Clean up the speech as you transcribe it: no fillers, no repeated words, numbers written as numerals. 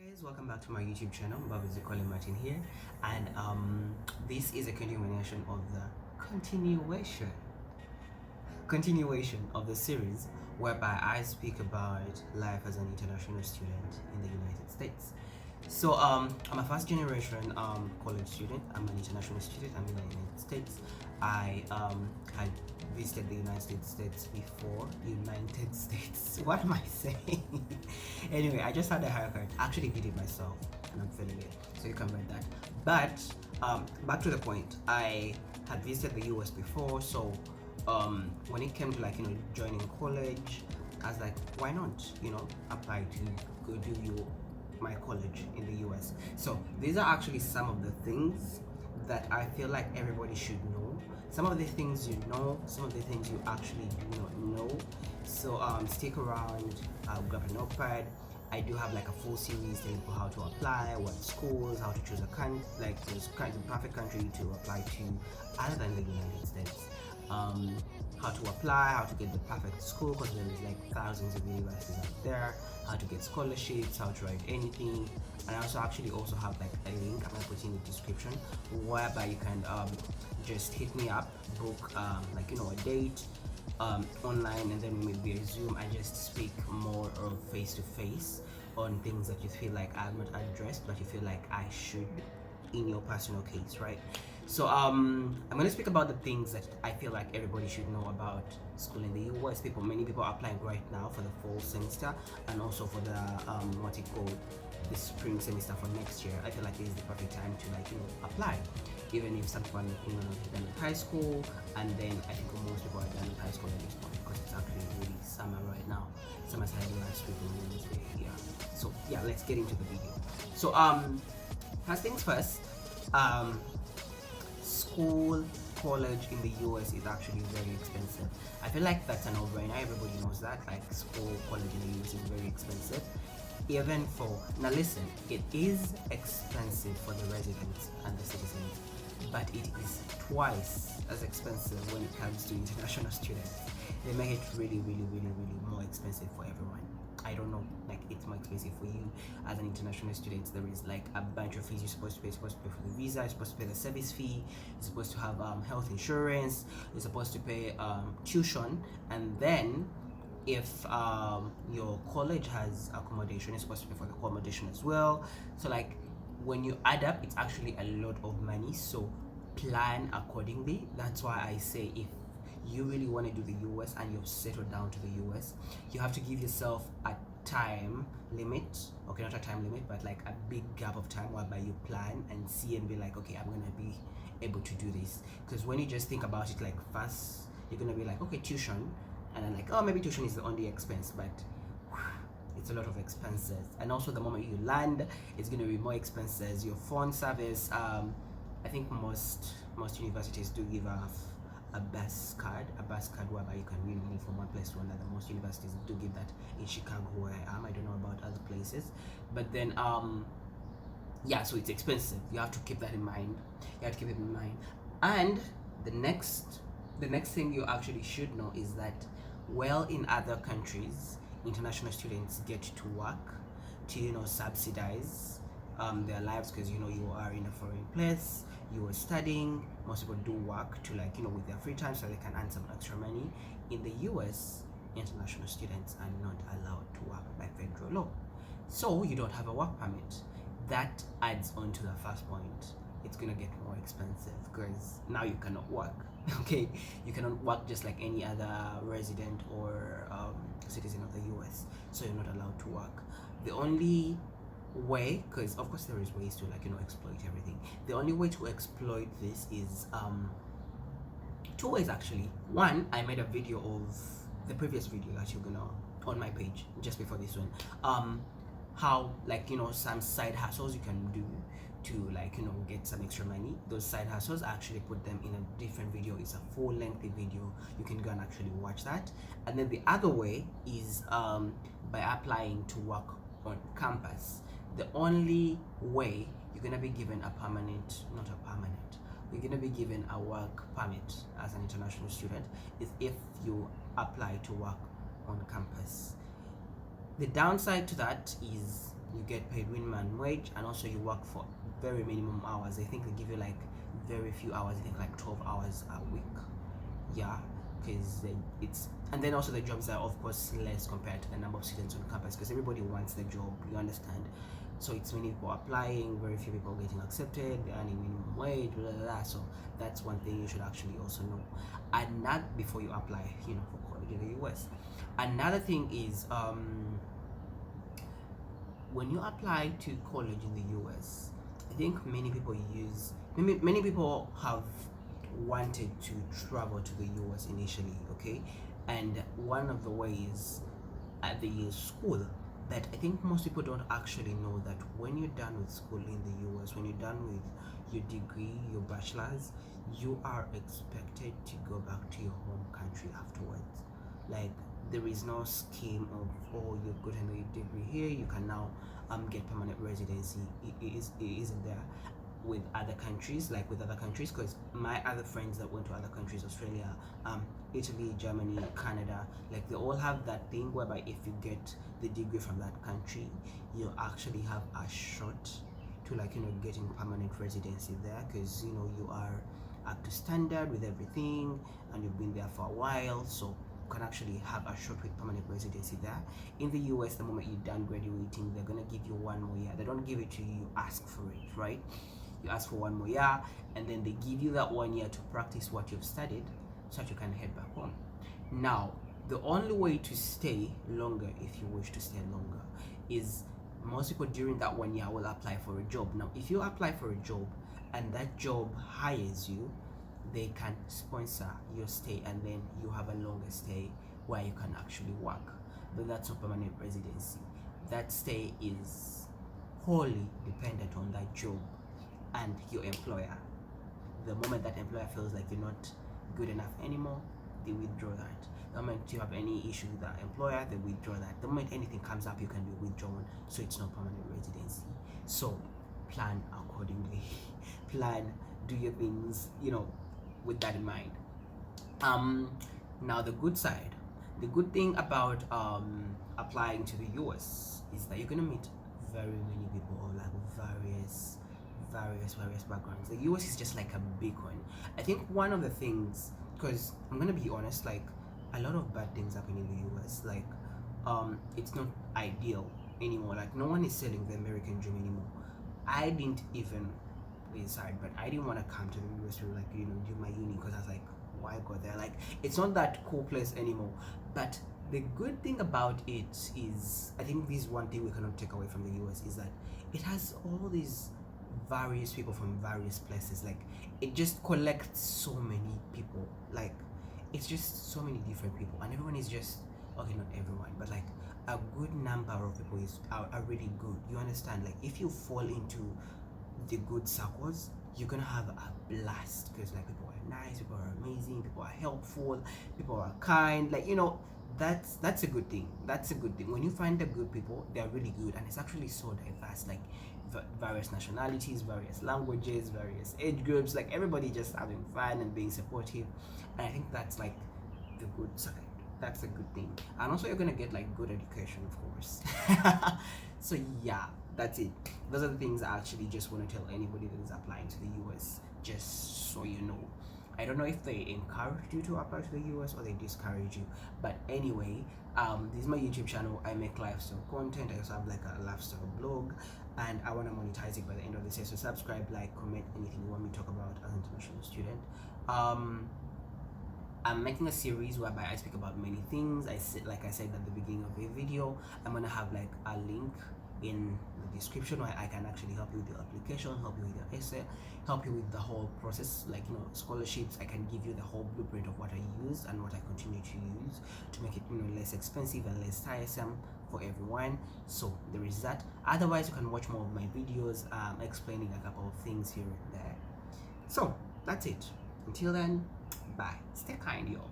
Guys, welcome back to my YouTube channel. Calling Martin here, and this is a continuation of the series whereby I speak about life as an international student in the United States. So I'm a first generation college student. I'm an international student. I'm in the United States. I had visited the United States before. United States. What am I saying? Anyway, I just had a haircut. I actually did it myself, and I'm feeling it. So you can read that. But back to the point. I had visited the US before, so when it came to joining college, I was like, why not apply to go do my college in the US. So these are actually some of the things that I feel like everybody should know. Some of the things you know, some of the things you actually do not know. So stick around. I'll grab a notepad. I do have like a full series telling people how to apply, what schools, how to choose a country, like the perfect country to apply to other than the United States. How to apply, how to get the perfect school, because there is like thousands of universities out there, how to get scholarships, how to write anything. And I also have like a link I'm gonna put in the description whereby you can just hit me up, book a date online, and then maybe a Zoom and just speak more of face to face on things that you feel like I've not addressed but you feel like I should in your personal case, right? So I'm going to speak about the things that I feel like everybody should know about school in the US. Many people are applying right now for the fall semester and also for the the spring semester for next year. I feel like it is the perfect time to apply, even if someone done with high school, and then I think most people are done with high school at this point because it's actually really summer right now. Summer started last week on Wednesday. Yeah. So yeah, let's get into the video. So first things first. School, college in the US is actually very expensive. I feel like that's a no-brainer. Everybody knows that. Like, school, college in the US is very expensive. Even for, now listen, it is expensive for the residents and the citizens, but it is twice as expensive when it comes to international students. They make it really more expensive for everyone. I don't know, like, it's more expensive for you as an international student. There is like a bunch of fees you're supposed to pay. You're supposed to pay for the visa, you're supposed to pay the service fee, you're supposed to have health insurance, you're supposed to pay tuition, and then if your college has accommodation, you're supposed to pay for the accommodation as well. So like, when you add up, it's actually a lot of money. So plan accordingly. That's why I say, if you really want to do the US and you've settled down to the US, you have to give yourself a time limit. Okay, not a time limit, but like a big gap of time whereby you plan and see and be like, okay, I'm gonna be able to do this. Because when you just think about it, like, first you're gonna be like, okay, tuition, and then like, oh, maybe tuition is the only expense, but it's a lot of expenses. And also the moment you land, it's going to be more expenses. Your phone service, I think most universities do give a bus card whereby you can move from one place to another. Most universities do give that. In Chicago, where I am, I don't know about other places, but then yeah, so it's expensive. You have to keep that in mind. And the next thing you actually should know is that, well, in other countries, international students get to work to subsidize their lives, because you are in a foreign place, you are studying. Most people do work to with their free time so they can earn some extra money. In the US, international students are not allowed to work by federal law, so you don't have a work permit. That adds on to the first point. It's gonna get more expensive because now you cannot work. Okay, you cannot work just like any other resident or citizen of the US, so you're not allowed to work. The only way, because of course there is ways to exploit everything, the only way to exploit this is two ways actually. One, I made a video of the previous video that you're gonna on my page just before this one, how some side hustles you can do to get some extra money. Those side hustles, I actually put them in a different video. It's a full lengthy video, you can go and actually watch that. And then the other way is by applying to work on campus. The only way you're gonna be given you're gonna be given a work permit as an international student is if you apply to work on campus. The downside to that is you get paid minimum wage, and also you work for very minimum hours. I think they give you like very few hours. I think like 12 hours a week. Yeah, because it's, and then also the jobs are of course less compared to the number of students on campus, because everybody wants the job, you understand. So it's many people applying, very few people getting accepted, they're earning minimum wage, blah, blah, blah. So that's one thing you should actually also know, and not before you apply, you know, for college in the US. Another thing is when you apply to college in the US, I think many people have wanted to travel to the US initially, okay? And one of the ways at the school that I think most people don't actually know, that when you're done with school in the US, when you're done with your degree, your bachelor's, you are expected to go back to your home country afterwards. Like, there is no scheme of, oh, you've gotten a degree here, you can now get permanent residency. It isn't there with other countries, because my other friends that went to other countries, Australia, Italy, Germany, Canada, like they all have that thing whereby if you get the degree from that country, you actually have a shot to, like, you know, getting permanent residency there, because, you know, you are up to standard with everything and you've been there for a while, so you can actually have a shot with permanent residency there. In the US, the moment you're done graduating, they're gonna give you 1 more year. They don't give it to you, you ask for it, right? You ask for 1 more year, and then they give you that 1 year to practice what you've studied so that you can head back home. Now, the only way to stay longer, if you wish to stay longer, is most people during that 1 year will apply for a job. Now, if you apply for a job and that job hires you, they can sponsor your stay, and then you have a longer stay where you can actually work. But that's not permanent residency. That stay is wholly dependent on that job and your employer. The moment that employer feels like you're not good enough anymore, they withdraw that. The moment you have any issue with that employer, they withdraw that. The moment anything comes up, you can be withdrawn, so it's not permanent residency. So plan accordingly. Plan, do your things, you know, with that in mind. Now the good side, the good thing about applying to the US is that you're gonna meet very many people of like various backgrounds. The US is just like a big one. I think one of the things, because I'm gonna be honest, like a lot of bad things happen in the US. Like it's not ideal anymore. Like no one is selling the American dream anymore. I didn't even decide, but I didn't want to come to the US to, like, you know, do my uni, because I was like, why go there? Like, it's not that cool place anymore. But the good thing about it is, I think this one thing we cannot take away from the US is that it has all these various people from various places. Like, it just collects so many people. Like, it's just so many different people, and everyone is just, okay, not everyone, but like a good number of people are really good. You understand? Like, if you fall into the good circles, you're gonna have a blast, because like people are nice, people are amazing, people are helpful, people are kind. Like, you know, that's a good thing. That's a good thing. When you find the good people, they're really good, and it's actually so diverse. Like various nationalities, various languages, various age groups, like everybody just having fun and being supportive. And I think that's like the good side. That's a good thing. And also you're gonna get like good education, of course. So yeah, that's it. Those are the things I actually just want to tell anybody that is applying to the US, just so you know. I don't know if they encourage you to apply to the US or they discourage you, but anyway, this is my YouTube channel. I make lifestyle content. I also have like a lifestyle blog, and I want to monetize it by the end of this year. So subscribe, like, comment, anything you want me to talk about as an international student. I'm making a series whereby I speak about many things. Like I said at the beginning of the video, I'm gonna have like a link in the description where I can actually help you with your application, help you with your essay, help you with the whole process, like, you know, scholarships. I can give you the whole blueprint of what I use and what I continue to use to make it, you know, less expensive and less tiresome for everyone. So there is that. Otherwise, you can watch more of my videos explaining a couple of things here and there. So that's it. Until then, bye. Stay kind, y'all.